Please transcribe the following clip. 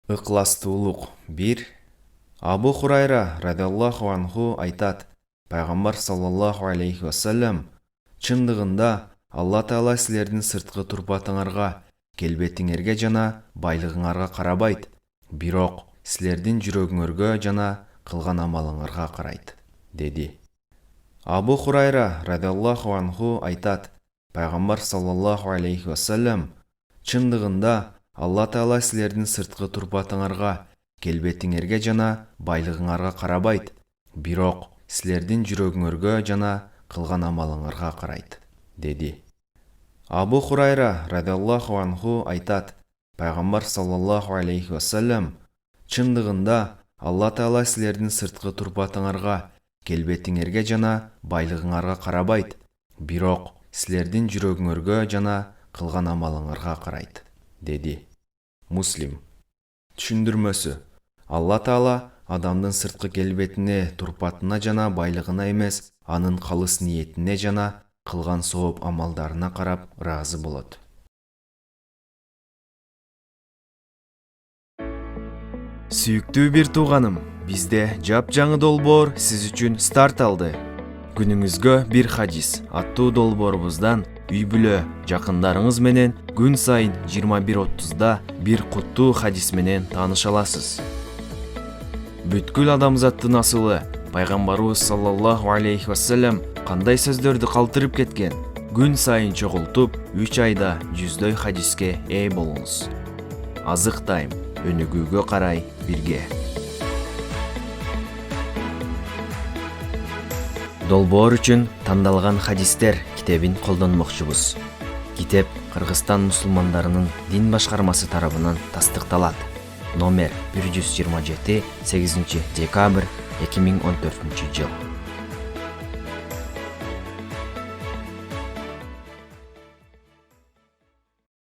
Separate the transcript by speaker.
Speaker 1: Ықыластуулук 1. Абу Хурайра радиаллаху анху айтат: Пайгамбар саллаллаху алейхи вассалам: чындыгында Алла Таала силердин сырткы турпатыңарга, келбетиңерге жана байлыгыңарга карабайт, бирок силердин жүрөгүңөргө жана кылган амалыңарга карайт, деди. Абу Хурайра радиаллаху анху айтат: Пайгамбар саллаллаху алейхи вассалам: чындыгында Алла Таала силердин сырткы турпатыңарга, келбетиңерге жана байлыгыңарга карабайт, бирок силердин жүрөгүңөргө жана кылган амалыңарга карайт, деди. Абу Хурайра радиаллаху анху айтат: Пайгамбар саллаллаху алейхи вассалам: чындыгында Алла Таала силердин сырткы турпатыңарга, келбетиңерге жана байлыгыңарга карабайт, бирок силердин жүрөгүңөргө жана кылган амалыңарга карайт, деди. Муслим. Түшүндүрмөсү: Алла Таала адамдын сырткы келбетине, турпатына жана байлыгына эмес, анын калыс ниетине жана кылган сооп амалдарына карап ыраазы болот. Сүйүктүү бир тууганым, бизде жапжаңы долбоор сиз үчүн старт алды. Күнүңүзгө бир хадис аттуу долбоорубуздан үй бүлө жакындарыңыз менен күн сайын 21:30-да бир куттуу хадис менен тааныша аласыз. Бүткүл адамзаттын асылы пайгамбарыбыз саллаллаху алейхи вассалам кандай сөздөрдү калтырып кеткен? Күн сайын чогултуп 3 айда 100дөй хадиске ээ болуңуз. Азык тайм, өнүгүүгө карай бирге. Долбоор үчүн тандалган хадистер китебин колдонмокчубуз. Китеп Кыргызстан мусулмандарынын дин башкармасы тарабынан тастыкталат. Номер 127, 8 декабрь 2014 жыл.